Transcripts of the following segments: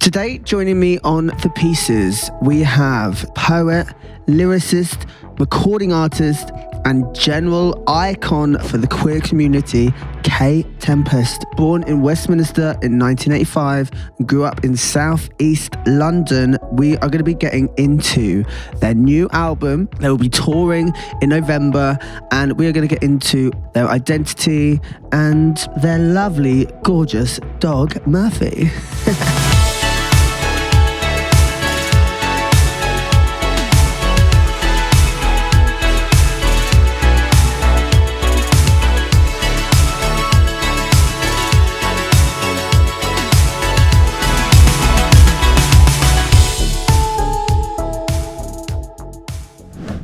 Today, joining me on The Pieces, we have poet, lyricist, recording artist, and general icon for the queer community, Kae Tempest. Born in Westminster in 1985, grew up in Southeast London. We are going to be getting into their new album. They will be touring in November, and we are going to get into their identity and their lovely, gorgeous dog, Murphy.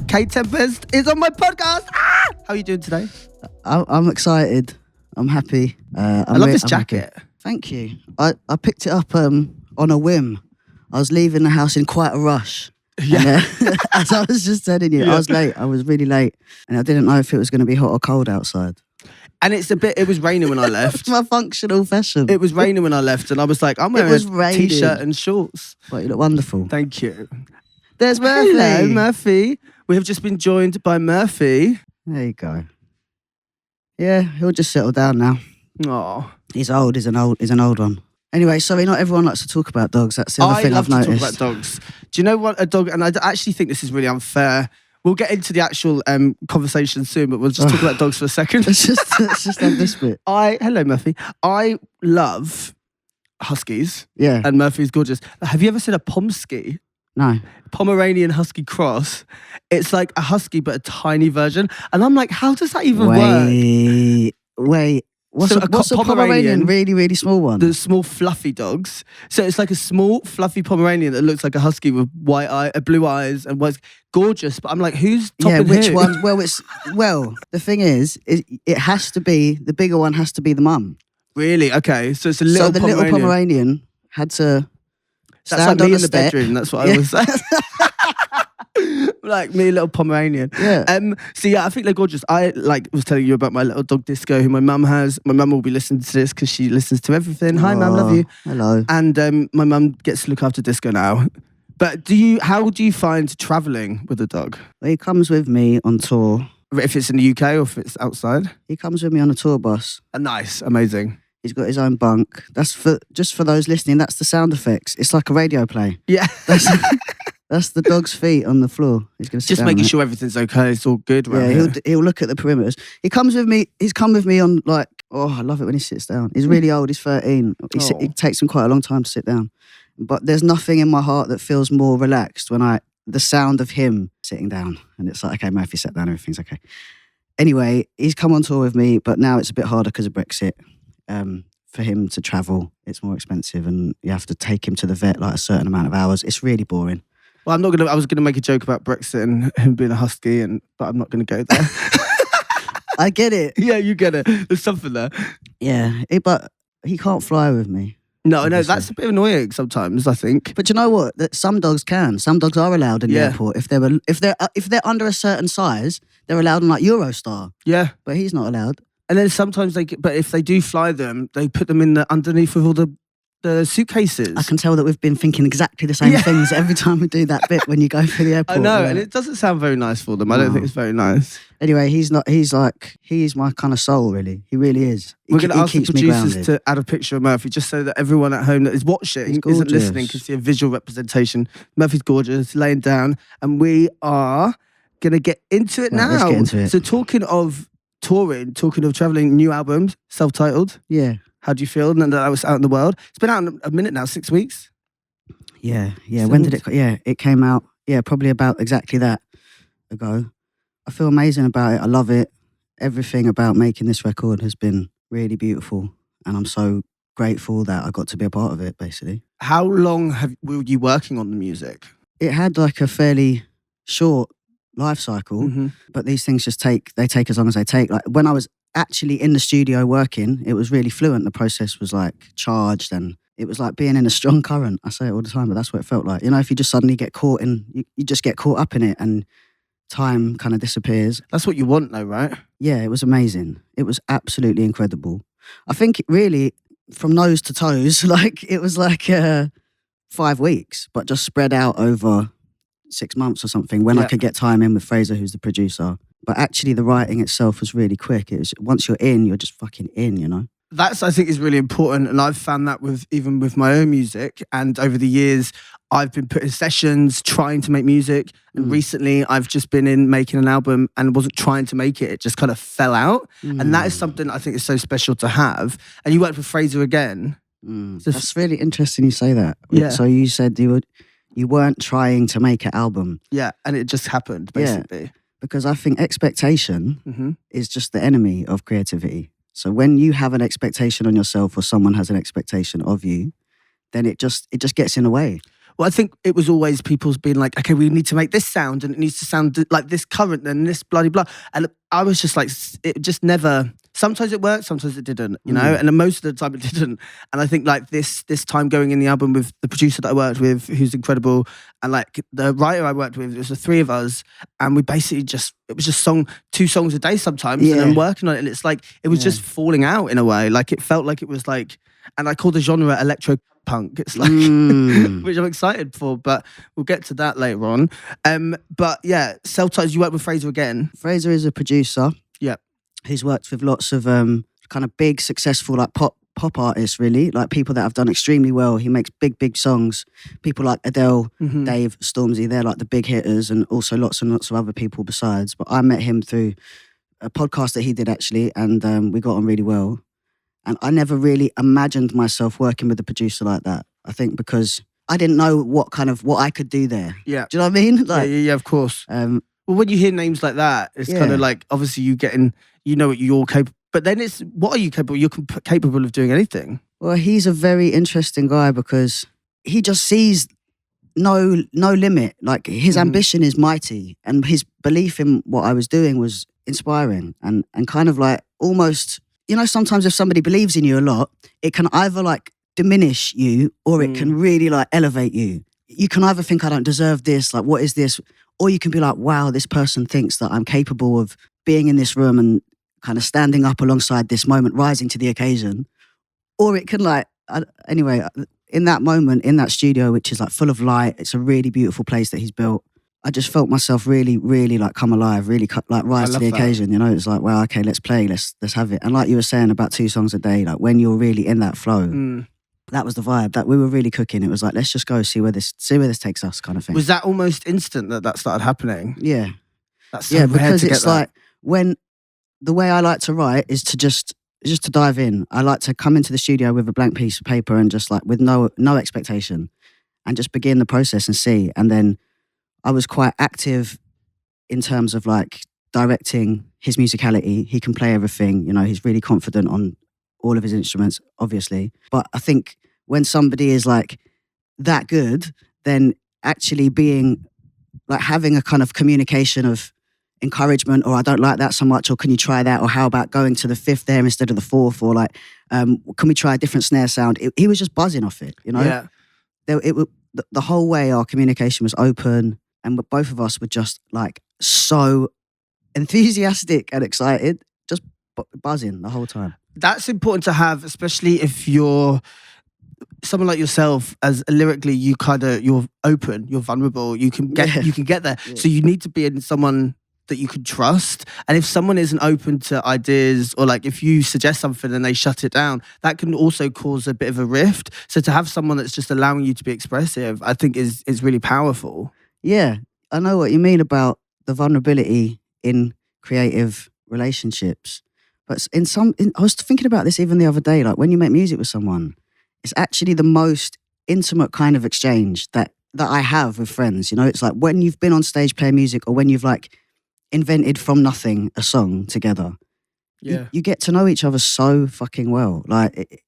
Kae Tempest is on my podcast. Ah! How are you doing today? I'm excited. I'm happy. I love this jacket. Thank you. I picked it up on a whim. I was leaving the house in quite a rush. Yeah. And, as I was just telling you, I was late. I was really late. And I didn't know if it was going to be hot or cold outside. And it was raining when I left. It's my functional fashion. It was raining when I left, and I was like, I'm wearing a t-shirt and shorts. But you look wonderful. Thank you. There's Murphy. Hello, Murphy. We have just been joined by Murphy. There you go. Yeah, he'll just settle down now. Oh, He's old. He's an old one. Anyway, sorry, not everyone likes to talk about dogs. That's the other thing I've noticed. I love to talk about dogs. Do you know what a dog? And I actually think this is really unfair. We'll get into the actual conversation soon, but we'll just talk about dogs for a second. Let's just have this bit. Hello, Murphy. I love huskies. Yeah. And Murphy's gorgeous. Have you ever seen a Pomsky? No. Pomeranian Husky cross. It's like a husky, but a tiny version. And I'm like, how does that even work? Wait. What's a Pomeranian? Really, really small one? The small fluffy dogs. So it's like a small fluffy Pomeranian that looks like a husky with blue eyes and was gorgeous. But I'm like, who's topping which who? one? Well, the thing is, it has to be, the bigger one has to be the mum. Really? Okay. So it's a little Pomeranian. So the little Pomeranian had to That's like me in the step. bedroom. That's what I was saying. Like me, little Pomeranian. Yeah. So yeah, I think they're gorgeous. I was telling you about my little dog Disco, who my mum has. My mum will be listening to this because she listens to everything. Hi, mum, love you. Hello. And my mum gets to look after Disco now. But how do you find travelling with a dog? Well, he comes with me on tour. If it's in the UK or if it's outside? He comes with me on a tour bus. Nice, amazing. He's got his own bunk. That's for those listening. That's the sound effects. It's like a radio play. Yeah. That's the dog's feet on the floor. He's going to just making sure everything's okay. It's all good. Yeah, he'll look at the perimeters. He comes with me. He's come with me on I love it when he sits down. He's really old. He's 13. It takes him quite a long time to sit down. But there's nothing in my heart that feels more relaxed when the sound of him sitting down. And it's like, okay, Murphy, sit down. Everything's okay. Anyway, he's come on tour with me, but now it's a bit harder because of Brexit. For him to travel, it's more expensive, and you have to take him to the vet like a certain amount of hours. It's really boring. Well, I was gonna make a joke about Brexit and him being a husky, but I'm not gonna go there. I get it. Yeah, you get it. There's something there. Yeah, but he can't fly with me. No, that's a bit annoying sometimes, I think. But you know what? That some dogs can. Some dogs are allowed in the airport if they're under a certain size. They're allowed on like Eurostar. Yeah, but he's not allowed. And then sometimes but if they do fly them, they put them in underneath with all the suitcases. I can tell that we've been thinking exactly the same things every time we do that bit when you go through the airport. I know, and it doesn't sound very nice for them. I don't think it's very nice. Anyway, he's my kind of soul, really. He really is. We're going to ask the producers to add a picture of Murphy just so that everyone at home that is watching, isn't listening, can see a visual representation. Murphy's gorgeous, laying down, and we are going to get into it now. Let's get into it. So talking of touring, talking of travelling, new albums, self-titled. Yeah. How do you feel now that I was out in the world? It's been out a minute now, 6 weeks. Yeah. When did it? Yeah, it came out. Yeah, probably about exactly that ago. I feel amazing about it. I love it. Everything about making this record has been really beautiful, and I'm so grateful that I got to be a part of it. Basically. How long were you working on the music? It had like a fairly short life cycle, but these things take as long as they take. Like when I was actually in the studio working, it was really fluent. The process was like charged, and it was like being in a strong current. I say it all the time, but that's what it felt like. You know, if you just suddenly get caught you just get caught up in it, and time kind of disappears. That's what you want though, right? Yeah, it was amazing. It was absolutely incredible. I think really from nose to toes, like it was like 5 weeks, but just spread out over 6 months or something when I could get time in with Fraser, who's the producer. But actually the writing itself was really quick. It was, once you're in, you're just fucking in, you know? That's, I think, is really important. And I've found that even with my own music. And over the years, I've been put in sessions trying to make music. And recently I've just been in making an album and wasn't trying to make it. It just kind of fell out. And that is something I think is so special to have. And you worked with Fraser again. So that's really interesting you say that. Yeah. So you said you weren't trying to make an album. Yeah, and it just happened, basically. Yeah, because I think expectation is just the enemy of creativity. So when you have an expectation on yourself or someone has an expectation of you, then it just gets in the way. Well, I think it was always people's being like, okay, we need to make this sound and it needs to sound like this current and this bloody blah. And I was just like, it just never, sometimes it worked, sometimes it didn't, you know? And then most of the time it didn't. And I think like this time going in the album with the producer that I worked with, who's incredible, and like the writer I worked with, it was the three of us. And we basically it was just 2 songs a day sometimes and then working on it. And it's like, it was just falling out in a way. Like it felt like it was like, and I call the genre electro punk. It's like, which I'm excited for, but we'll get to that later on. But yeah, self-titles, you work with Fraser again. Fraser is a producer. Yeah. He's worked with lots of kind of big, successful like pop artists, really, like people that have done extremely well. He makes big songs. People like Adele, Dave, Stormzy, they're like the big hitters, and also lots and lots of other people besides. But I met him through a podcast that he did actually, and we got on really well. And I never really imagined myself working with a producer like that. I think because I didn't know what I could do there. Yeah. Do you know what I mean? Like, yeah, of course. Well, when you hear names like that, it's kind of like, obviously you know what you're capable, but then it's, what are you capable? You're capable of doing anything. Well, he's a very interesting guy because he just sees no limit. Like his ambition is mighty, and his belief in what I was doing was inspiring and kind of like almost, you know, sometimes if somebody believes in you a lot, it can either like diminish you or it can really like elevate you. You can either think I don't deserve this, like what is this? Or you can be like, wow, this person thinks that I'm capable of being in this room and kind of standing up alongside this moment, rising to the occasion. Or it can like, anyway, in that moment, in that studio, which is like full of light, it's a really beautiful place that he's built. I just felt myself really, really like come alive, really like rise to the occasion. You know, it's like, well, okay, let's play, let's have it. And like you were saying about 2 songs a day, like when you're really in that flow, that was the vibe. That we were really cooking. It was like, let's just go see where this takes us, kind of thing. Was that almost instant that started happening? Yeah, that's so because it's like when the way I like to write is to just to dive in. I like to come into the studio with a blank piece of paper and just like with no expectation, and just begin the process and see. And then I was quite active in terms of like directing his musicality. He can play everything, you know, he's really confident on all of his instruments, obviously. But I think when somebody is like that good, then actually being like having a kind of communication of encouragement, or I don't like that so much, or can you try that, or how about going to the 5th there instead of the 4th, or like can we try a different snare sound? He was just buzzing off it, you know? Yeah. The whole way our communication was open, and both of us were just like so enthusiastic and excited, just buzzing the whole time. That's important to have, especially if you're someone like yourself, as lyrically you're open, you're vulnerable, you can get there. Yeah. So you need to be in someone that you can trust. And if someone isn't open to ideas, or like if you suggest something and they shut it down, that can also cause a bit of a rift. So to have someone that's just allowing you to be expressive, I think is really powerful. Yeah, I know what you mean about the vulnerability in creative relationships. But I was thinking about this even the other day, like when you make music with someone, it's actually the most intimate kind of exchange that I have with friends. You know, it's like when you've been on stage playing music, or when you've like invented from nothing a song together. Yeah, you get to know each other so fucking well. Like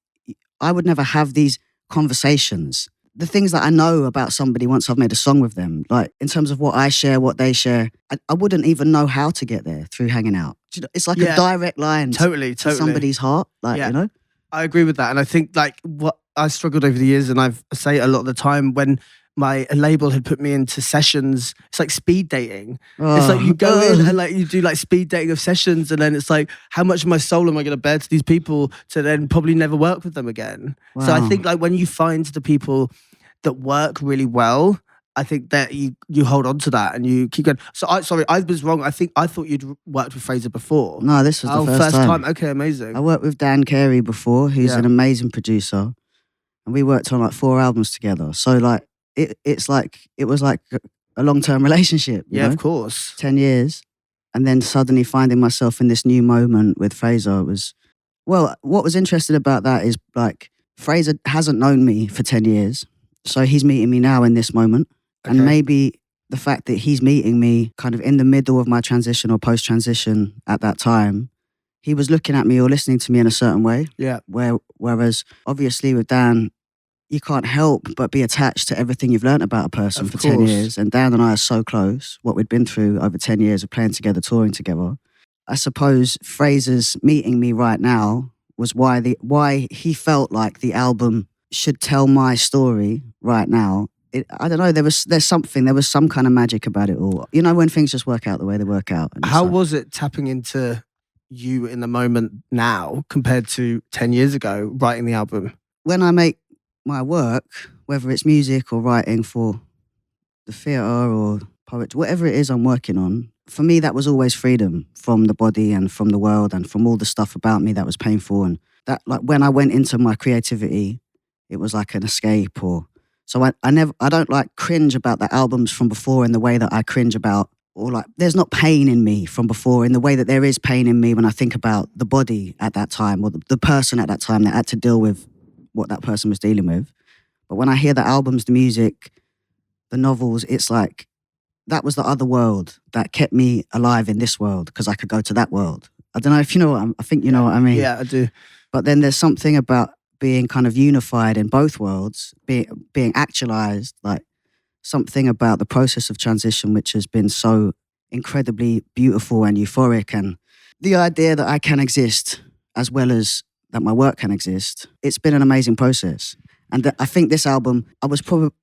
I would never have these conversations. The things that I know about somebody once I've made a song with them, like in terms of what I share, what they share, I wouldn't even know how to get there through hanging out. It's like a direct line to somebody's heart, like, you know? I agree with that. And I think like what I struggled over the years, and I say it a lot of the time, when my label had put me into sessions, it's like speed dating. It's like you go in and like you do like speed dating of sessions, and then it's like, how much of my soul am I going to bear to these people to then probably never work with them again? Wow. So I think like when you find the people that work really well, I think that you hold on to that and you keep going. So I was wrong. I thought you'd worked with Fraser before. No, this was the first time. Okay, amazing. I worked with Dan Carey before, who's an amazing producer, and we worked on like 4 albums together. So like it was like a long-term relationship. You know? Of course. 10 years, and then suddenly finding myself in this new moment with Fraser was, well, what was interesting about that is like Fraser hasn't known me for 10 years, so he's meeting me now in this moment. Okay. And maybe the fact that he's meeting me kind of in the middle of my transition or post-transition at that time, he was looking at me or listening to me in a certain way. Yeah. Whereas obviously with Dan, you can't help but be attached to everything you've learned about a person for 10 years. And Dan and I are so close, what we'd been through over 10 years of playing together, touring together. I suppose Fraser's meeting me right now was why he felt like the album should tell my story right now. I don't know, there was some kind of magic about it all. You know, when things just work out the way they work out. How was it tapping into you in the moment now compared to 10 years ago writing the album? When I make my work, whether it's music or writing for the theatre or poetry, whatever it is I'm working on, for me that was always freedom from the body and from the world and from all the stuff about me that was painful. And that, like, when I went into my creativity, it was like an escape. So I don't like cringe about the albums from before in the way that I cringe about, or like there's not pain in me from before in the way that there is pain in me when I think about the body at that time or the person at that time that had to deal with what that person was dealing with. But when I hear the albums, the music, the novels, it's like that was the other world that kept me alive in this world because I could go to that world. I don't know if you know I think you know what I mean. Yeah, I do. But then there's something about being kind of unified in both worlds, being actualized, like something about the process of transition which has been so incredibly beautiful and euphoric, and the idea that I can exist as well as that my work can exist. It's been an amazing process. And I think this album,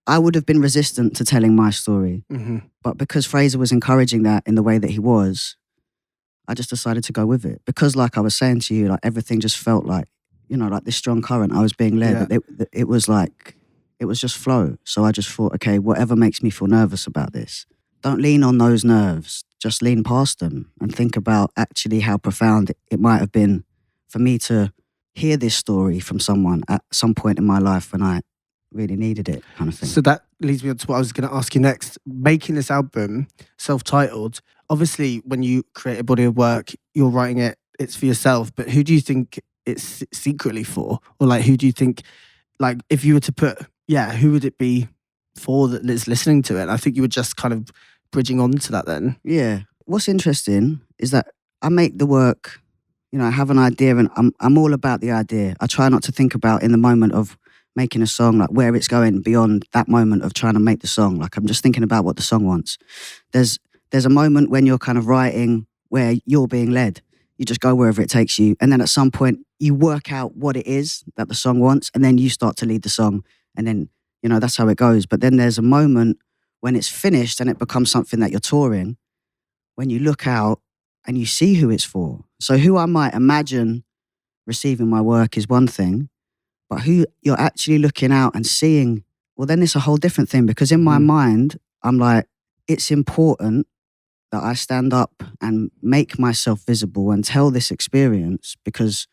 I would have been resistant to telling my story. Mm-hmm. But because Fraser was encouraging that in the way that he was, I just decided to go with it. Because like I was saying to you, like everything just felt like, you know, like this strong current. I was being led. Yeah. It was like, it was just flow. So I just thought, okay, whatever makes me feel nervous about this, don't lean on those nerves. Just lean past them and think about actually how profound it might have been for me to hear this story from someone at some point in my life when I really needed it, kind of thing. So that leads me on to what I was going to ask you next. Making this album, self-titled, obviously when you create a body of work, you're writing it, it's for yourself, but who do you think it's secretly for? Or like, who do you think, like, if you were to put, who would it be for that is listening to it? I think you were just kind of bridging on to that then. Yeah. What's interesting is that I make the work, you know, I have an idea and I'm all about the idea. I try not to think about in the moment of making a song, like where it's going beyond that moment of trying to make the song. Like I'm just thinking about what the song wants. There's a moment when you're kind of writing where you're being led. You just go wherever it takes you. And then at some point you work out what it is that the song wants and then you start to lead the song. And then, you know, that's how it goes. But then there's a moment when it's finished and it becomes something that you're touring, when you look out and you see who it's for. So who I might imagine receiving my work is one thing, but who you're actually looking out and seeing, well, then it's a whole different thing, because in my mind, I'm like, it's important that I stand up and make myself visible and tell this experience because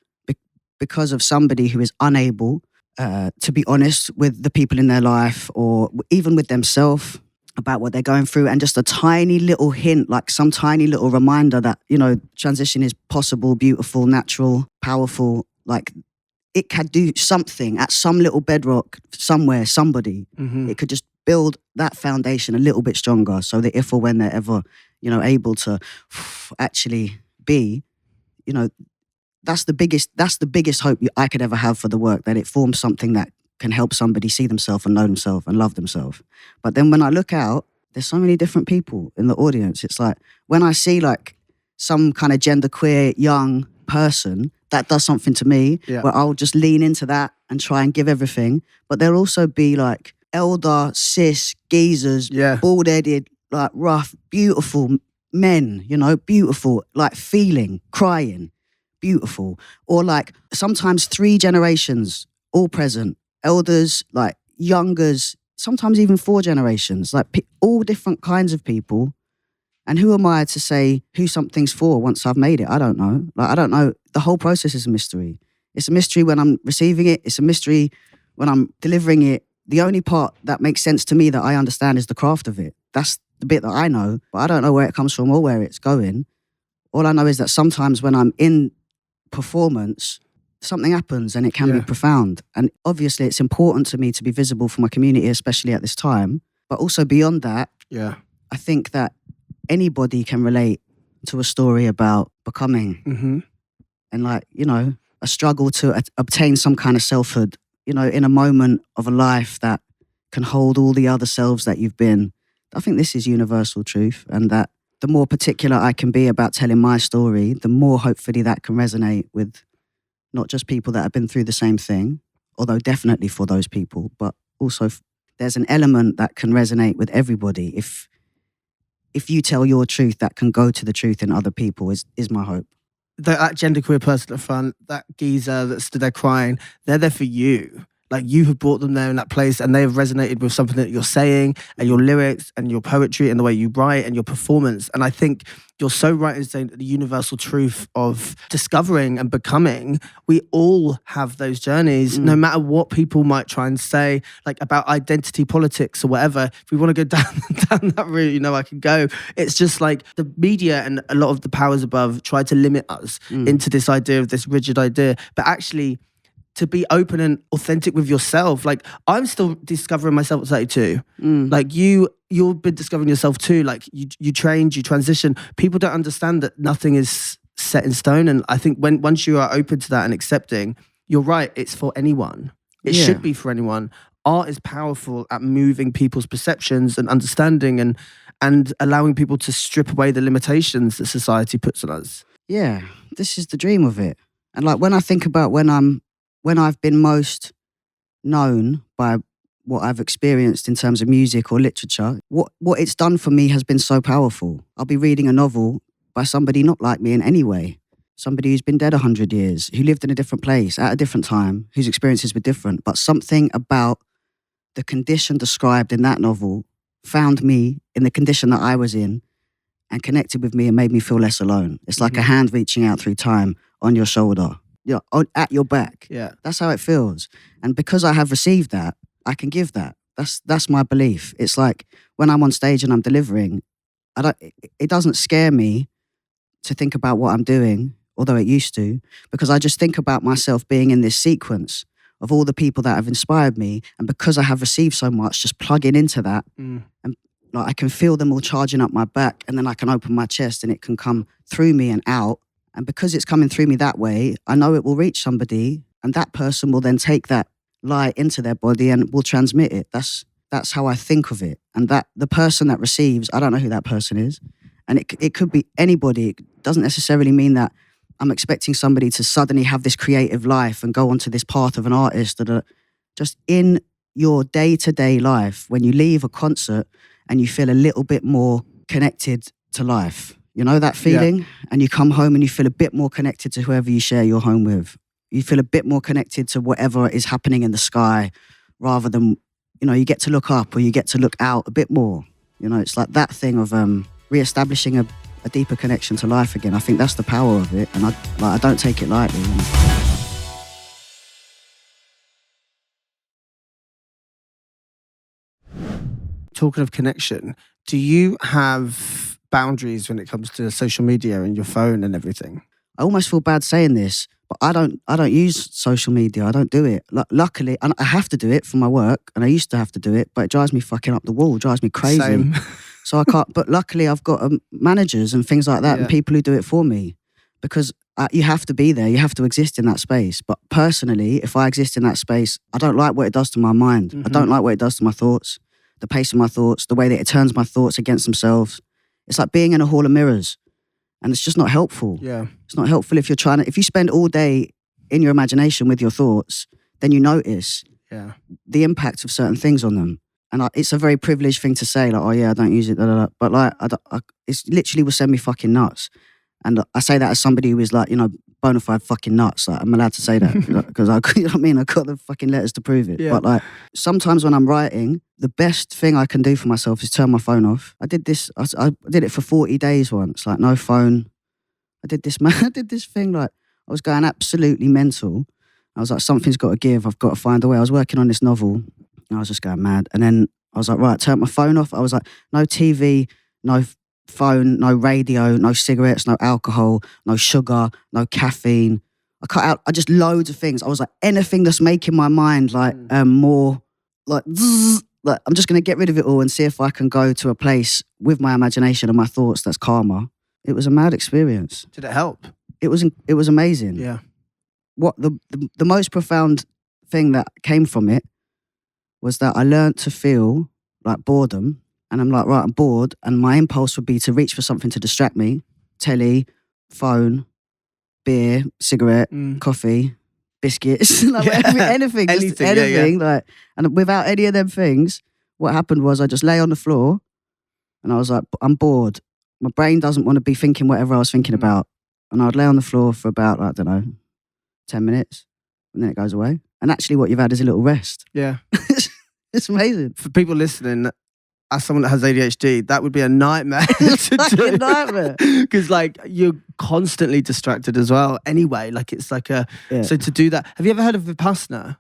of somebody who is unable to be honest with the people in their life or even with themselves about what they're going through, and just a tiny little hint, like some tiny little reminder that, you know, transition is possible, beautiful, natural, powerful, like it can do something at some little bedrock somewhere, somebody. Mm-hmm. It could just build that foundation a little bit stronger so that if or when they're ever, you know, able to actually be, you know, that's the biggest hope I could ever have for the work, that it forms something that can help somebody see themselves and know themselves and love themselves. But then when I look out, there's so many different people in the audience. It's like when I see like some kind of genderqueer young person that does something to me, where I'll just lean into that and try and give everything. But there'll also be like elder, cis, geezers, bald-headed, like rough, beautiful men, you know, beautiful, like feeling, crying, beautiful. Or like sometimes 3 generations all present. Elders, like youngers, sometimes even 4 generations, like all different kinds of people. And who am I to say who something's for once I've made it? I don't know. Like, I don't know. The whole process is a mystery. It's a mystery when I'm receiving it. It's a mystery when I'm delivering it. The only part that makes sense to me that I understand is the craft of it. That's the bit that I know, but I don't know where it comes from or where it's going. All I know is that sometimes when I'm in performance, something happens and it can be profound. And obviously it's important to me to be visible for my community, especially at this time. But also beyond that, I think that anybody can relate to a story about becoming and, like, you know, a struggle to obtain some kind of selfhood, you know, in a moment of a life that can hold all the other selves that you've been. I think this is universal truth, and that the more particular I can be about telling my story, the more hopefully that can resonate with not just people that have been through the same thing, although definitely for those people, but also there's an element that can resonate with everybody. If you tell your truth, that can go to the truth in other people is my hope. That genderqueer person at the front, that geezer that stood there crying, they're there for you. Like, you have brought them there in that place, and they have resonated with something that you're saying and your lyrics and your poetry and the way you write and your performance. And I think you're so right in saying that the universal truth of discovering and becoming, we all have those journeys, no matter what people might try and say, like about identity politics or whatever. If we want to go down that route, you know, I can go. It's just like the media and a lot of the powers above try to limit us into this idea of this rigid idea. But actually, to be open and authentic with yourself. Like, I'm still discovering myself at 32. Like, you've been discovering yourself too. Like, you trained, you transition. People don't understand that nothing is set in stone. And I think once you are open to that and accepting, you're right, it's for anyone. It should be for anyone. Art is powerful at moving people's perceptions and understanding and allowing people to strip away the limitations that society puts on us. Yeah, this is the dream of it. And like, when I think about when I've been most known by what I've experienced in terms of music or literature, what it's done for me has been so powerful. I'll be reading a novel by somebody not like me in any way, somebody who's been dead 100 years, who lived in a different place at a different time, whose experiences were different, but something about the condition described in that novel found me in the condition that I was in and connected with me and made me feel less alone. It's like a hand reaching out through time on your shoulder. You know, at your back. Yeah, that's how it feels. And because I have received that, I can give that. That's my belief. It's like when I'm on stage and I'm delivering, it doesn't scare me to think about what I'm doing, although it used to, because I just think about myself being in this sequence of all the people that have inspired me, and because I have received so much, just plugging into that, and like, I can feel them all charging up my back, and then I can open my chest and it can come through me and out. And because it's coming through me that way, I know it will reach somebody, and that person will then take that light into their body and will transmit it. That's how I think of it. And that the person that receives, I don't know who that person is. And it could be anybody. It doesn't necessarily mean that I'm expecting somebody to suddenly have this creative life and go onto this path of an artist. That are just in your day-to-day life, when you leave a concert and you feel a little bit more connected to life. You know that feeling? Yeah. And you come home and you feel a bit more connected to whoever you share your home with. You feel a bit more connected to whatever is happening in the sky, rather than, you know, you get to look up or you get to look out a bit more. You know, it's like that thing of re-establishing a deeper connection to life again. I think that's the power of it, and I don't take it lightly. Talking of connection, do you have boundaries when it comes to social media and your phone and everything? I almost feel bad saying this, but I don't use social media. I don't do it. Luckily, and I have to do it for my work, and I used to have to do it, but it drives me fucking up the wall. It drives me crazy. Same. So I can't. But luckily, I've got managers and things like that, and people who do it for me, because you have to be there. You have to exist in that space. But personally, if I exist in that space, I don't like what it does to my mind. I don't like what it does to my thoughts, the pace of my thoughts, the way that it turns my thoughts against themselves. It's like being in a hall of mirrors, and it's just not helpful. Yeah. It's not helpful if you spend all day in your imagination with your thoughts, then you notice the impact of certain things on them. And it's a very privileged thing to say, like, oh yeah, I don't use it, but like, it literally will send me fucking nuts. And I say that as somebody who is, like, you know, bona fide fucking nuts. Like, I'm allowed to say that because you know what I mean? I got the fucking letters to prove it. Yeah. But like sometimes when I'm writing, the best thing I can do for myself is turn my phone off. I did this. I did it for 40 days once. Like no phone. I did this, man. I did this thing. Like I was going absolutely mental. I was like, something's got to give. I've got to find a way. I was working on this novel. And I was just going mad. And then I was like, right, turn my phone off. I was like, no TV, no phone, no radio, no cigarettes, no alcohol, no sugar, no caffeine. I cut out, I just loads of things. I was like, anything that's making my mind like more like, zzz, like I'm just going to get rid of it all and see if I can go to a place with my imagination and my thoughts that's calmer. It was a mad experience. Did it help? It was amazing. Yeah. What the most profound thing that came from it was that I learned to feel like boredom. And I'm like, right, I'm bored. And my impulse would be to reach for something to distract me. Telly, phone, beer, cigarette, coffee, biscuits, like anything. Anything. Yeah. Like, and without any of them things, what happened was I just lay on the floor and I was like, I'm bored. My brain doesn't want to be thinking whatever I was thinking about. And I'd lay on the floor for about, I don't know, 10 minutes. And then it goes away. And actually what you've had is a little rest. Yeah. It's amazing. For people listening, as someone that has ADHD, that would be a nightmare to do. A nightmare. Because like you're constantly distracted as well. Anyway, like it's like a... Yeah. So to do that... Have you ever heard of Vipassana?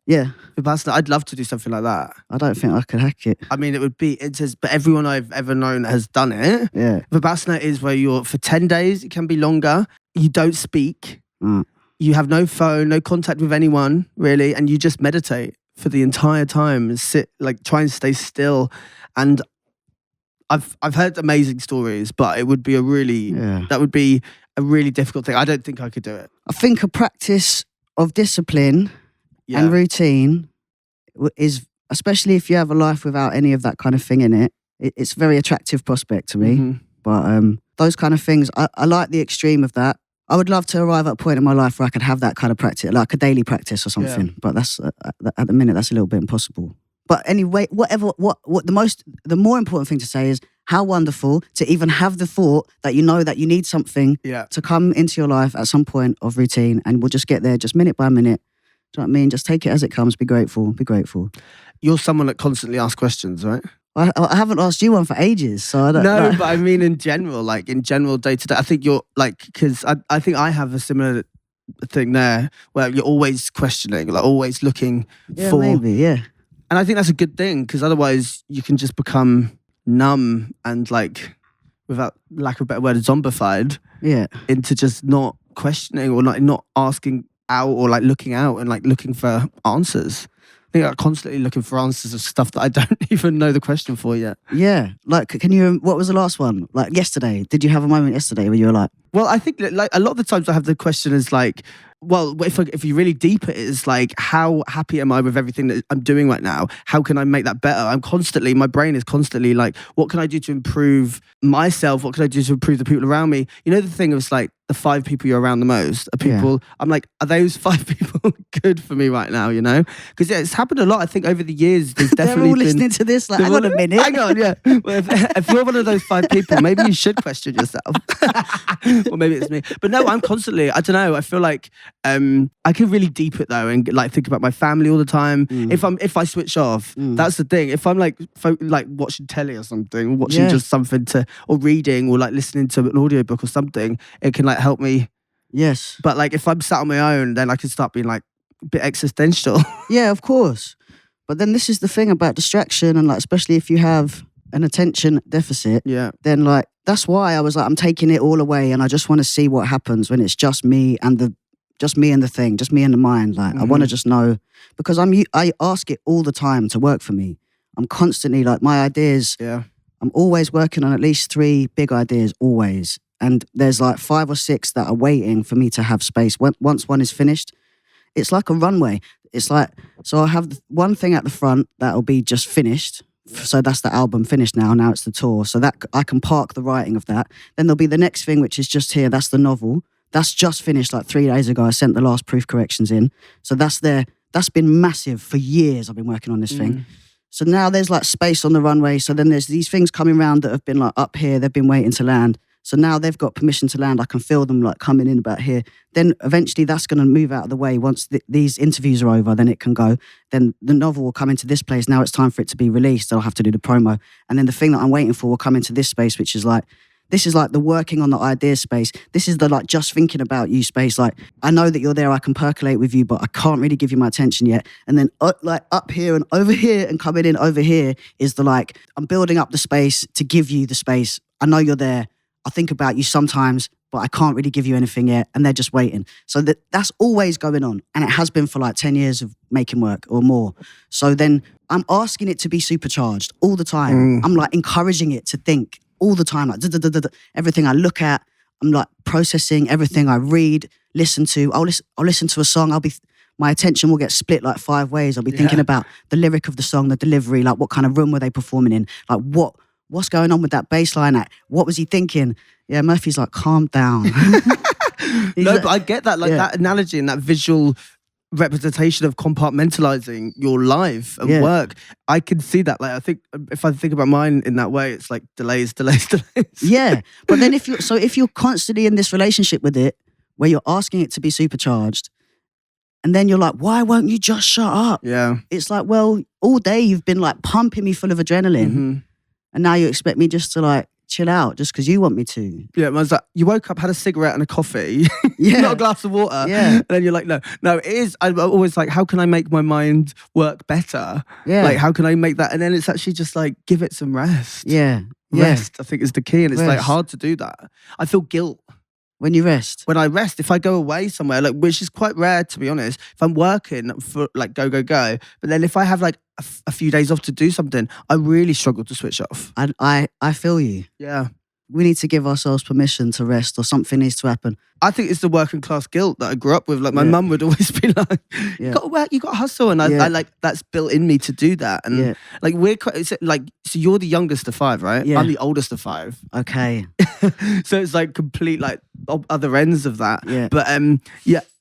Yeah. Vipassana, I'd love to do something like that. I don't think I could hack it. I mean, it says, but everyone I've ever known has done it. Yeah. Vipassana is where you're, for 10 days, it can be longer. You don't speak. You have no phone, no contact with anyone, really. And you just meditate for the entire time and sit, like try and stay still. And I've heard amazing stories, but it would be that would be a really difficult thing. I don't think I could do it. I think a practice of discipline and routine is, especially if you have a life without any of that kind of thing in it, it's a very attractive prospect to me. Mm-hmm. But those kind of things, I like the extreme of that. I would love to arrive at a point in my life where I could have that kind of practice, like a daily practice or something. Yeah. But that's at the minute, that's a little bit impossible. But anyway, the more important thing to say is how wonderful to even have the thought that you know that you need something to come into your life at some point of routine, and we'll just get there just minute by minute. Do you know what I mean? Just take it as it comes. Be grateful. Be grateful. You're someone that constantly asks questions, right? I haven't asked you one for ages, so I don't know. No, but I mean in general, day to day, I think you're like, because I think I have a similar thing there where you're always questioning, like always looking for... maybe, yeah. And I think that's a good thing, because otherwise you can just become numb and like, without lack of a better word, zombified into just not questioning or not asking out or like looking out and like looking for answers. I think I'm constantly looking for answers of stuff that I don't even know the question for yet. Yeah. Like, what was the last one? Like yesterday, did you have a moment yesterday where you were like... Well, I think that, like a lot of the times I have the question is like, well, if you really deep it, it's like, how happy am I with everything that I'm doing right now? How can I make that better? My brain is constantly like, what can I do to improve myself? What can I do to improve the people around me? You know, the thing is like, the 5 people you're around the most are people, I'm like, are those 5 people good for me right now, you know? Because it's happened a lot, I think, over the years. There's definitely They're all listening to this, like, hang on a minute. Hang on, yeah. Well, if you're one of those 5 people, maybe you should question yourself. Or maybe it's me. But no, I'm constantly, I don't know, I feel like I can really deep it though and like think about my family all the time. If I switch off, that's the thing. If I'm like watching telly or something, watching just something or reading or like listening to an audiobook or something, it can like help me. Yes. But like if I'm sat on my own, then I can start being like a bit existential. Yeah, of course. But then this is the thing about distraction, and like especially if you have an attention deficit, then like that's why I was like, I'm taking it all away and I just want to see what happens when it's just me and the thing, just me and the mind. Like I want to just know, because I ask it all the time to work for me. I'm constantly like, my ideas, I'm always working on at least 3 big ideas, always. And there's like 5 or 6 that are waiting for me to have space. Once one is finished, it's like a runway. It's like, so I have one thing at the front that'll be just finished. So that's the album finished now. Now it's the tour. So that I can park the writing of that. Then there'll be the next thing, which is just here. That's the novel. That's just finished like 3 days ago. I sent the last proof corrections in. So that's there. That's been massive for years. I've been working on this thing. So now there's like space on the runway. So then there's these things coming around that have been like up here. They've been waiting to land. So now they've got permission to land. I can feel them like coming in about here. Then eventually that's going to move out of the way. Once these interviews are over, then it can go. Then the novel will come into this place. Now it's time for it to be released. I'll have to do the promo. And then the thing that I'm waiting for will come into this space, which is like, this is like the working on the idea space. This is the like just thinking about you space. Like, I know that you're there, I can percolate with you, but I can't really give you my attention yet. And then like up here and over here and coming in over here is the like, I'm building up the space to give you the space. I know you're there. I think about you sometimes, but I can't really give you anything yet. And they're just waiting. So that's always going on. And it has been for like 10 years of making work or more. So then I'm asking it to be supercharged all the time. I'm like encouraging it to think all the time, like everything I look at, I'm like processing everything I read, listen to. I'll listen to a song. My attention will get split like 5 ways. I'll be thinking about the lyric of the song, the delivery, like what kind of room were they performing in, like what's going on with that bass line? What was he thinking? Yeah, Murphy's like, calm down. No, but I get that, like that analogy and that visual representation of compartmentalizing your life and work. I can see that. Like, I think if I think about mine in that way, it's like delays. Yeah, but then if you're constantly in this relationship with it, where you're asking it to be supercharged, and then you're like, why won't you just shut up? Yeah, it's like, well, all day you've been like pumping me full of adrenaline, and now you expect me just to like chill out just because you want me to. Yeah, man's like, you woke up, had a cigarette and a coffee, not a glass of water. Yeah. And then you're like, no, it is. I'm always like, how can I make my mind work better? Yeah. Like, how can I make that? And then it's actually just like, give it some rest. Yeah. Rest, I think, is the key. And it's like hard to do that. I feel guilt. When you rest? When I rest, if I go away somewhere, like, which is quite rare, to be honest, if I'm working for like go, but then if I have like a few days off to do something, I really struggle to switch off. I feel you. Yeah. We need to give ourselves permission to rest, or something needs to happen. I think it's the working class guilt that I grew up with. Like, my mum would always be like, you got to work, you got to hustle. And I like, that's built in me to do that. And like, we're quite, it's like, so you're the youngest of 5, right? Yeah. I'm the oldest of 5. Okay. So it's like complete, like, other ends of that. Yeah. But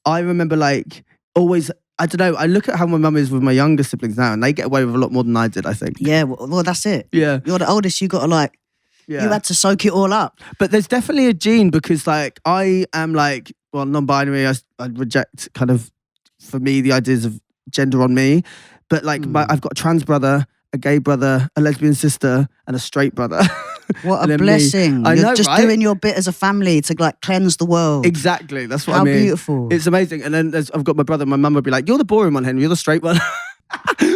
I remember like always, I don't know, I look at how my mum is with my younger siblings now, and they get away with a lot more than I did, I think. Yeah, well that's it. Yeah. You're the oldest, you got to like, you had to soak it all up. But there's definitely a gene, because like I am like, well, non-binary. I reject kind of, for me, the ideas of gender on me. But like I've got a trans brother, a gay brother, a lesbian sister, and a straight brother. What a blessing. You're just doing your bit as a family to like cleanse the world. Exactly. That's what I mean. How beautiful. It's amazing. And then I've got my brother, my mum would be like, you're the boring one, Henry, you're the straight one.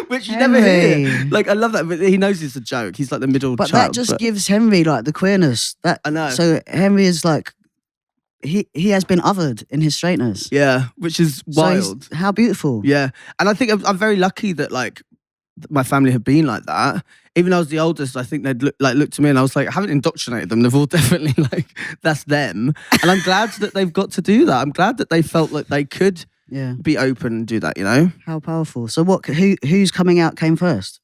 Which you never hear. Like, I love that, but he knows it's a joke. He's like the middle child. But that just gives Henry like the queerness. I know. So Henry is like, he has been othered in his straightness. Yeah, which is wild. So how beautiful. Yeah. And I think I'm very lucky that like my family have been like that. Even though I was the oldest, I think they'd look to me, and I was like, I haven't indoctrinated them. They've all definitely like, that's them. And I'm glad that they've got to do that. I'm glad that they felt like they could be open and do that, you know? How powerful. So who's coming out came first?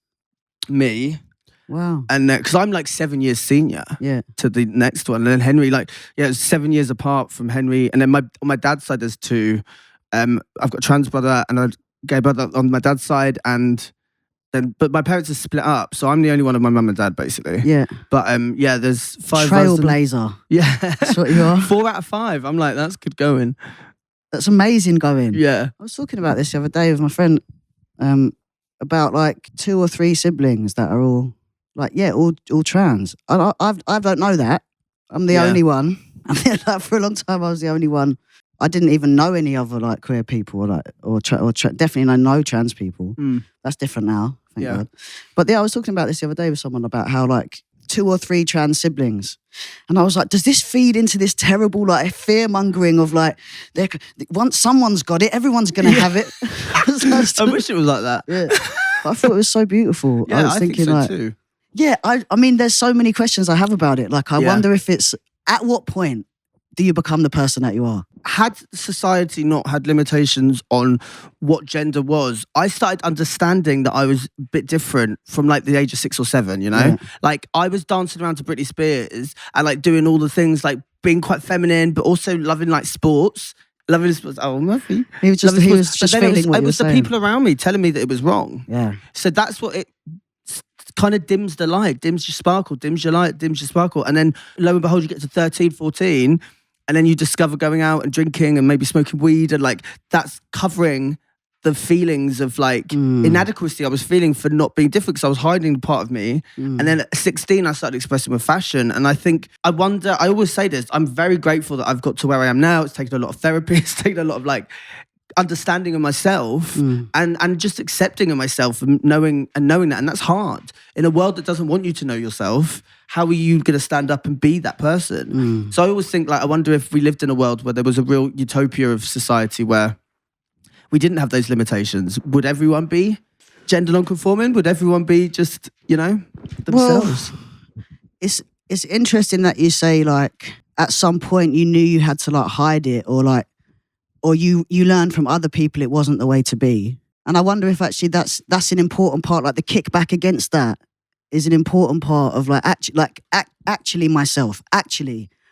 Me. Wow. And because I'm like 7 years senior to the next one. And then Henry, like, it's 7 years apart from Henry. And then on my dad's side, there's 2. I've got a trans brother and a gay brother on my dad's side. But my parents are split up, so I'm the only one of my mum and dad, basically. Yeah. But there's 5 Trailblazer. Yeah. That's what you are. 4 out of 5. I'm like, that's good going. That's amazing going. Yeah. I was talking about this the other day with my friend about like 2 or 3 siblings that are all like, all trans. I don't know that. I'm the only one. Like, for a long time, I was the only one. I didn't even know any other like queer people or definitely no trans people. That's different now. Thank God. But I was talking about this the other day with someone about how like 2 or 3 trans siblings, and I was like, does this feed into this terrible like fear mongering of like, once someone's got it, everyone's gonna have it? I wish it was like that. Yeah, but I thought it was so beautiful. Yeah, I was thinking think so like, too. Yeah, I mean, there's so many questions I have about it. Like, I wonder if it's at what point do you become the person that you are? Had society not had limitations on what gender was, I started understanding that I was a bit different from like the age of 6 or 7, you know? Yeah. Like, I was dancing around to Britney Spears and like doing all the things, like being quite feminine, but also loving like sports. Loving sports. Oh, Murphy. He was just feeling what you were saying. It was the people around me telling me that it was wrong. Yeah. So that's what it kind of dims the light, dims your sparkle, dims your light, dims your sparkle. And then lo and behold, you get to 13, 14, and then you discover going out and drinking and maybe smoking weed, and like that's covering the feelings of like inadequacy I was feeling for not being different, because I was hiding part of me. And then at 16, I started expressing with fashion. And I think, I always say this, I'm very grateful that I've got to where I am now. It's taken a lot of therapy. It's taken a lot of like understanding of myself and just accepting of myself and knowing that. And that's hard. In a world that doesn't want you to know yourself, how are you going to stand up and be that person? So I always think, like, I wonder if we lived in a world where there was a real utopia of society where we didn't have those limitations. Would everyone be gender non-conforming? Would everyone be just, themselves? Well, it's interesting that you say, like, at some point you knew you had to like hide it, or you learned from other people it wasn't the way to be. And I wonder if actually that's an important part, like the kickback against that is an important part of actually myself,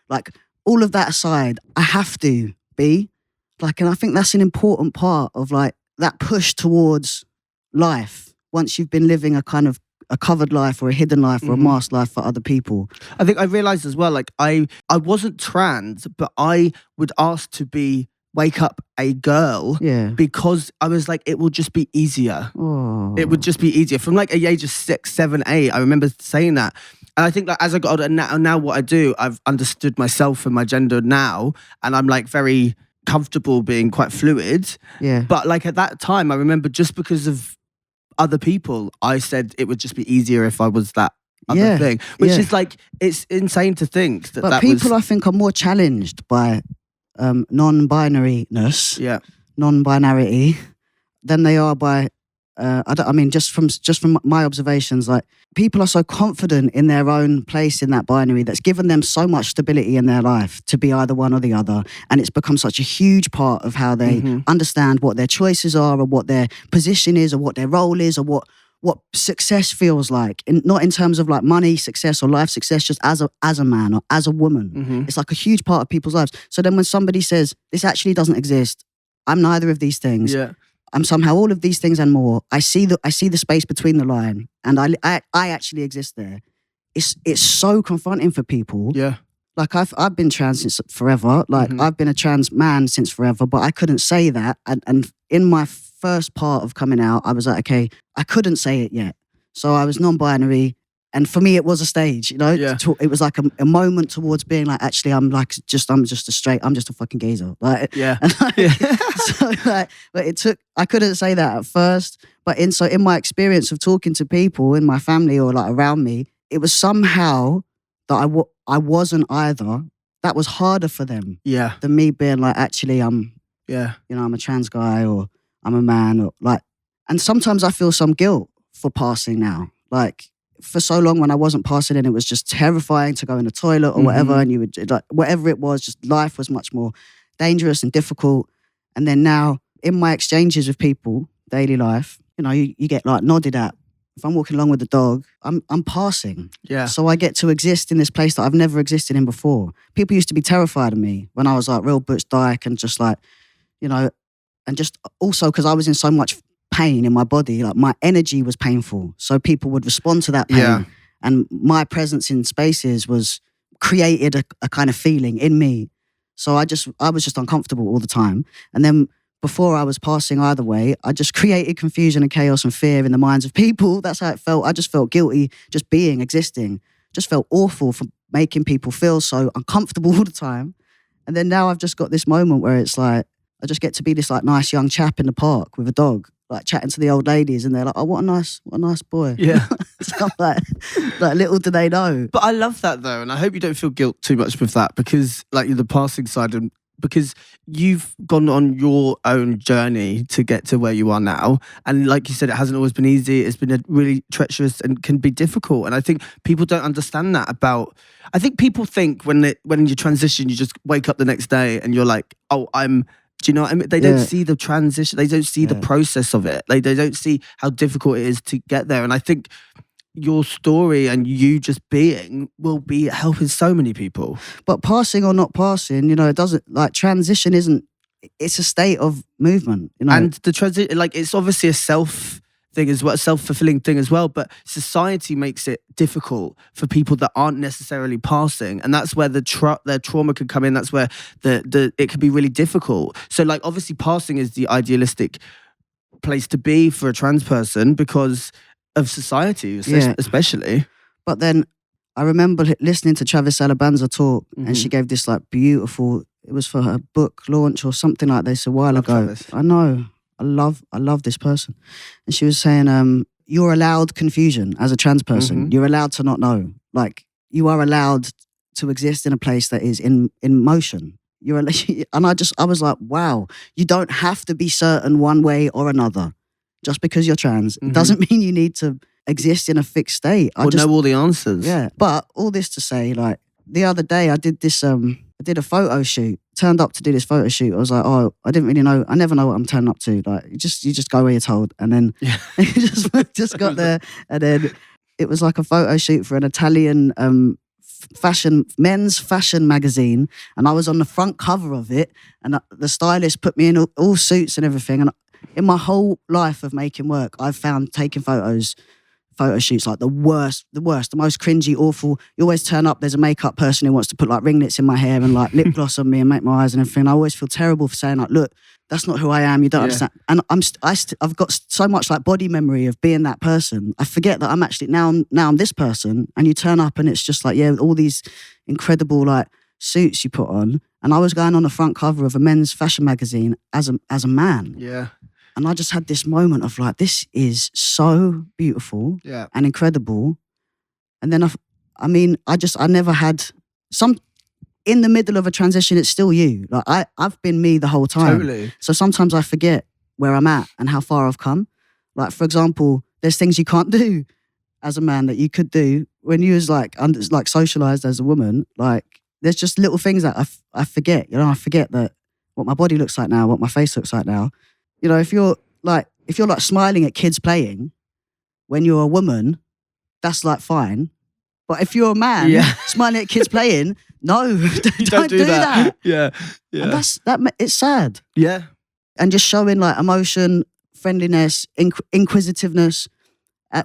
like all of that aside, I have to be. Like, and I think that's an important part of like that push towards life once you've been living a kind of a covered life or a hidden life or a masked life for other people. I think I realised as well, like I wasn't trans, but I would ask to wake up a girl because I was like, it will just be easier. Oh. It would just be easier. From like the age of 6, 7, 8, I remember saying that. And I think that as I got older, now what I do, I've understood myself and my gender now, and I'm like very comfortable being quite fluid. Yeah. But like at that time, I remember just because of other people, I said it would just be easier if I was that other thing. Which is like, it's insane to think that. But people, I think, are more challenged by non-binariness, non-binarity, than they are by. Just from my observations, like people are so confident in their own place in that binary that's given them so much stability in their life to be either one or the other, and it's become such a huge part of how they understand what their choices are, or what their position is, or what their role is, or what success feels like, not in terms of like money success or life success, just as a man or as a woman. It's like a huge part of people's lives. So then when somebody says this actually doesn't exist, I'm neither of these things. I'm somehow all of these things and more. I see the space between the line, and I actually exist there. It's so confronting for people. Yeah. Like I've been trans since forever. Like I've been a trans man since forever, but I couldn't say that. And in my first part of coming out, I was like, okay, I couldn't say it yet. So I was non-binary. And for me, it was a stage, It was like a moment towards being like, actually, I'm just a fucking geezer. Like, so like, but I couldn't say that at first. But in my experience of talking to people in my family or like around me, it was somehow that I wasn't either. That was harder for them. Yeah. Than me being like, actually, I'm a trans guy, or I'm a man, or like, and sometimes I feel some guilt for passing now. Like, for so long when I wasn't passing and it was just terrifying to go in the toilet or whatever, and you would like whatever it was, just life was much more dangerous and difficult. And then now in my exchanges with people, daily life, you get like nodded at. If I'm walking along with the dog, I'm passing. Yeah. So I get to exist in this place that I've never existed in before. People used to be terrified of me when I was like real butch dyke and just like, and just also because I was in so much pain in my body, like my energy was painful, so people would respond to that pain, and my presence in spaces created a kind of feeling in me. So I was just uncomfortable all the time. And then before I was passing either way, I just created confusion and chaos and fear in the minds of people. That's how it felt. I just felt guilty just existing. Just felt awful for making people feel so uncomfortable all the time. And then now I've just got this moment where it's like I just get to be this like nice young chap in the park with a dog, like chatting to the old ladies, and they're like, "Oh, what a nice boy." Yeah. So I'm like little do they know. But I love that though, and I hope you don't feel guilt too much with that, because like the passing side, and because you've gone on your own journey to get to where you are now, and like you said, it hasn't always been easy. It's been a really treacherous and can be difficult, and I think people don't understand that about. I think people think when you transition, you just wake up the next day and you're like, "Oh, I'm." Do you know what I mean? They don't see the transition. They don't see the process of it. Like, they don't see how difficult it is to get there. And I think your story and you just being will be helping so many people. But passing or not passing, it doesn't, like, transition isn't, it's a state of movement, And the transition, like, it's obviously a self thing as well, self-fulfilling thing as well. But society makes it difficult for people that aren't necessarily passing, and that's where their trauma could come in. That's where it could be really difficult. So like obviously passing is the idealistic place to be for a trans person because of society, especially. But then I remember listening to Travis Alabanza talk, and she gave this like beautiful. It was for her book launch or something like this a while ago. Travis. I know. I love this person. And she was saying, you're allowed confusion as a trans person. You're allowed to not know. Like, you are allowed to exist in a place that is in motion. And I was like, wow, you don't have to be certain one way or another. Just because you're trans, it doesn't mean you need to exist in a fixed state. Or know all the answers. Yeah. But all this to say, like, the other day I did this, I did a photo shoot, turned up to do this photo shoot. I was like, oh, I didn't really know. I never know what I'm turning up to. Like, you just go where you're told. And then just got there. And then it was like a photo shoot for an Italian men's fashion magazine. And I was on the front cover of it. And the stylist put me in all suits and everything. And in my whole life of making work, I've found taking photo shoots like the most cringy, awful. You always turn up, there's a makeup person who wants to put like ringlets in my hair and like lip gloss on me and make my eyes and everything. I always feel terrible for saying like, look, that's not who I am. You don't understand. And I've got so much like body memory of being that person. I forget that I'm actually now I'm this person. And you turn up and it's just like, all these incredible like suits you put on. And I was going on the front cover of a men's fashion magazine as a man. Yeah. And I just had this moment of like, this is so beautiful and incredible. And then I never had in the middle of a transition, it's still you. Like I've been me the whole time. Totally. So sometimes I forget where I'm at and how far I've come. Like, for example, there's things you can't do as a man that you could do when you was like socialized as a woman. Like, there's just little things that I forget. You know, I forget that what my body looks like now, what my face looks like now. You know, if you're like smiling at kids playing when you're a woman, that's like fine. But if you're a man smiling at kids playing, no, don't do that. Yeah. And it's sad. Yeah. And just showing like emotion, friendliness, inquisitiveness.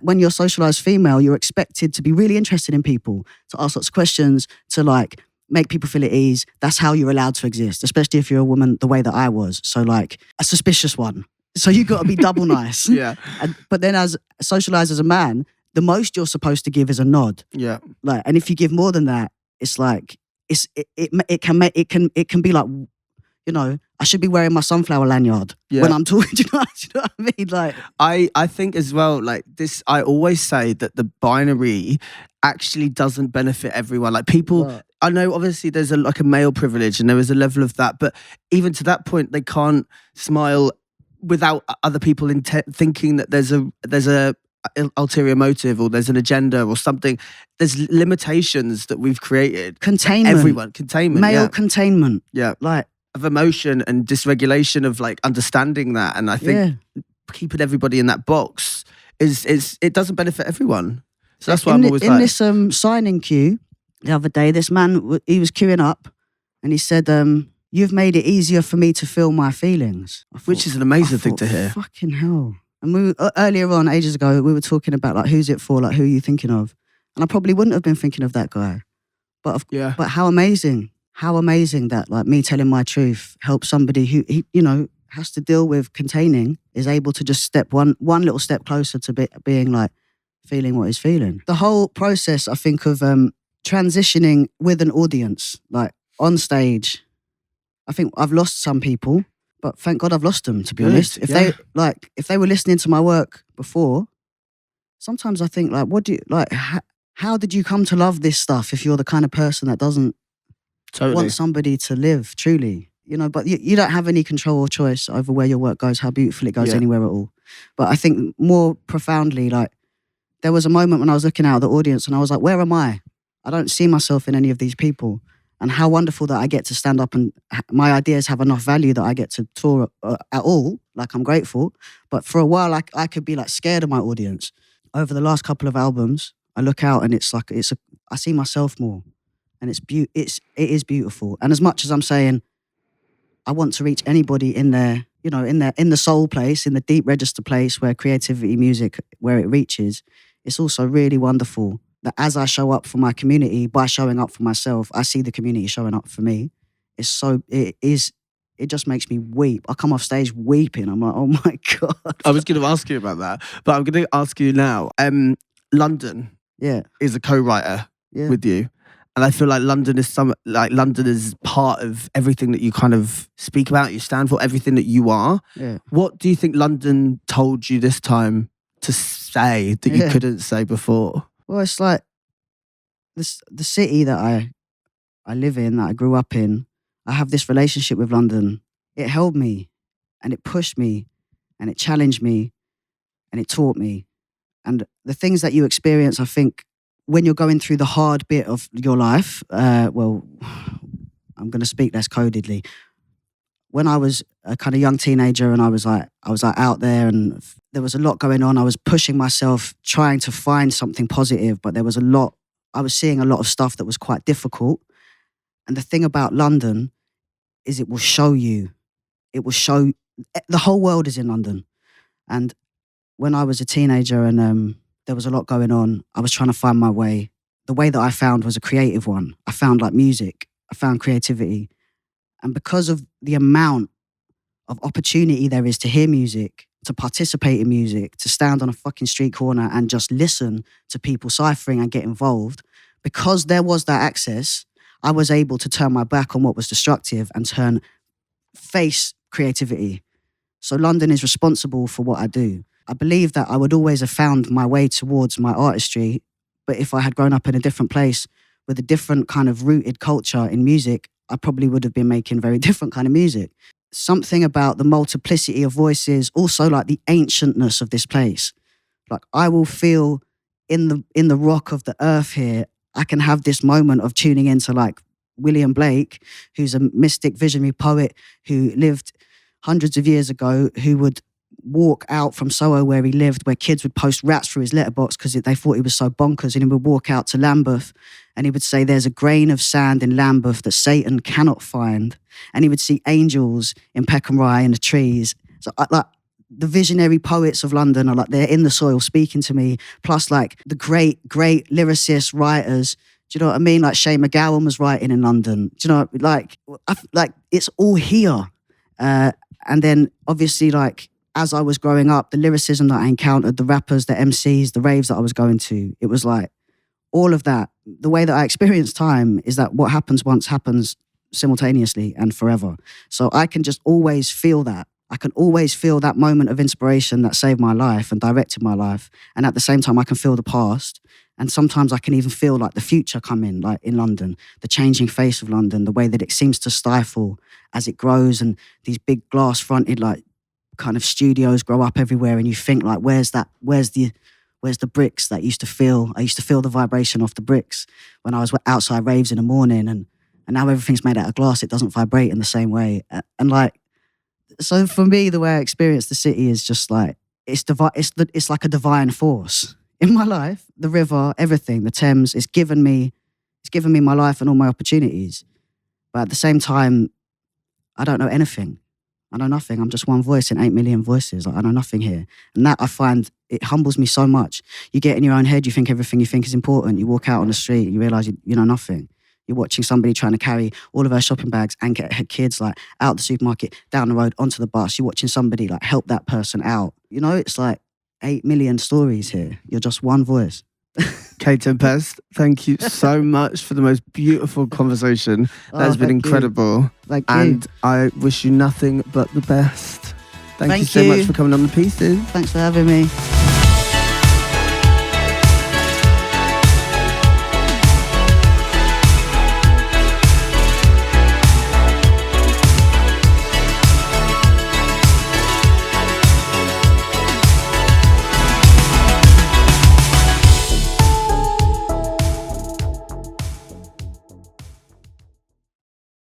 When you're a socialized female, you're expected to be really interested in people, to ask lots of questions, to like make people feel at ease. That's how you're allowed to exist, especially if you're a woman the way that I was. So like a suspicious one. So you got to be double nice. Yeah. But then as socialized as a man, the most you're supposed to give is a nod. Yeah. Like, and if you give more than that, it's like it can be like, you know, I should be wearing my sunflower lanyard when I'm talking. Do you know what I mean? Like, I think as well, like this, I always say that the binary actually doesn't benefit everyone. Like people, right. I know obviously there's a male privilege and there is a level of that, but even to that point, they can't smile without other people thinking that there's a ulterior motive or there's an agenda or something. There's limitations that we've created. Containment. Everyone. Containment. Male containment. Yeah. Like, of emotion and dysregulation of like understanding that. And I think keeping everybody in that box it doesn't benefit everyone. So that's why I'm always in this signing queue the other day, this man, he was queuing up and he said, you've made it easier for me to feel my feelings. Which is an amazing thing to hear. Fucking hell. And earlier on, ages ago, we were talking about like, who's it for? Like, who are you thinking of? And I probably wouldn't have been thinking of that guy. But how amazing. How amazing that like me telling my truth helps somebody who, you know, has to deal with containing, is able to just step one little step closer to being like feeling what he's feeling. The whole process, I think, of transitioning with an audience, like on stage, I think I've lost some people, but thank God I've lost them, to be honest. If they were listening to my work before, sometimes I think like, how did you come to love this stuff if you're the kind of person that doesn't want somebody to live truly, you know? But you don't have any control or choice over where your work goes, how beautiful it goes anywhere at all. But I think more profoundly, like there was a moment when I was looking out at the audience and I was like, where am I? I don't see myself in any of these people. And how wonderful that I get to stand up and my ideas have enough value that I get to tour at all. Like, I'm grateful. But for a while, I could be like scared of my audience. Over the last couple of albums, I look out and it's like, I see myself more. And it is beautiful. And as much as I'm saying, I want to reach anybody in there, you know, in the soul place, in the deep register place where creativity, music, where it reaches, it's also really wonderful that as I show up for my community, by showing up for myself, I see the community showing up for me. It just makes me weep. I come off stage weeping. I'm like, oh my God. I was going to ask you about that, but I'm going to ask you now. London is a co-writer with you. And I feel like London is part of everything that you kind of speak about, you stand for, everything that you are. Yeah. What do you think London told you this time to say that you couldn't say before? Well, it's like the city that I live in, that I grew up in, I have this relationship with London. It held me and it pushed me and it challenged me and it taught me. And the things that you experience, I think, when you're going through the hard bit of your life, well, I'm going to speak less codedly. When I was a kind of young teenager and I was out there and there was a lot going on, I was pushing myself, trying to find something positive, but I was seeing a lot of stuff that was quite difficult. And the thing about London is it will show, the whole world is in London. And when I was a teenager and there was a lot going on, I was trying to find my way. The way that I found was a creative one. I found like music, I found creativity. And because of the amount of opportunity there is to hear music, to participate in music, to stand on a fucking street corner and just listen to people ciphering and get involved, because there was that access, I was able to turn my back on what was destructive and face creativity. So London is responsible for what I do. I believe that I would always have found my way towards my artistry, but if I had grown up in a different place with a different kind of rooted culture in music, I probably would have been making very different kind of music. Something about the multiplicity of voices, also like the ancientness of this place. Like I will feel in the rock of the earth here, I can have this moment of tuning into like William Blake, who's a mystic visionary poet who lived hundreds of years ago, who would walk out from Soho where he lived, where kids would post rats through his letterbox because they thought he was so bonkers, and he would walk out to Lambeth and he would say, there's a grain of sand in Lambeth that Satan cannot find, and he would see angels in Peckham Rye in the trees. So like the visionary poets of London are like, they're in the soil speaking to me, plus like the great lyricists, writers. Do you know what I mean? Like Shane McGowan was writing in London. Do you know, like it's all here. And then obviously like, as I was growing up, the lyricism that I encountered, the rappers, the MCs, the raves that I was going to, it was like all of that. The way that I experience time is that what happens once happens simultaneously and forever. So I can just always feel that. I can always feel that moment of inspiration that saved my life and directed my life. And at the same time, I can feel the past. And sometimes I can even feel like the future come in, like in London, the changing face of London, the way that it seems to stifle as it grows, and these big glass fronted like kind of studios grow up everywhere, and you think like, where's the bricks that I used to feel the vibration off the bricks when I was outside raves in the morning, and now everything's made out of glass. It doesn't vibrate in the same way. And like, so for me, the way I experience the city is just like, it's like a divine force in my life. The river, everything, the Thames, it's given me my life and all my opportunities. But at the same time, I don't know anything. I know nothing. I'm just one voice in 8 million voices. Like, I know nothing here. And that, I find, it humbles me so much. You get in your own head, you think everything you think is important. You walk out on the street, you realise you know nothing. You're watching somebody trying to carry all of her shopping bags and get her kids like out the supermarket, down the road, onto the bus. You're watching somebody like help that person out. You know, it's like 8 million stories here. You're just one voice. Kae Tempest, thank you so much for the most beautiful conversation. That has been incredible. Thank you. And I wish you nothing but the best. Thank you so much for coming on The Pieces. Thanks for having me.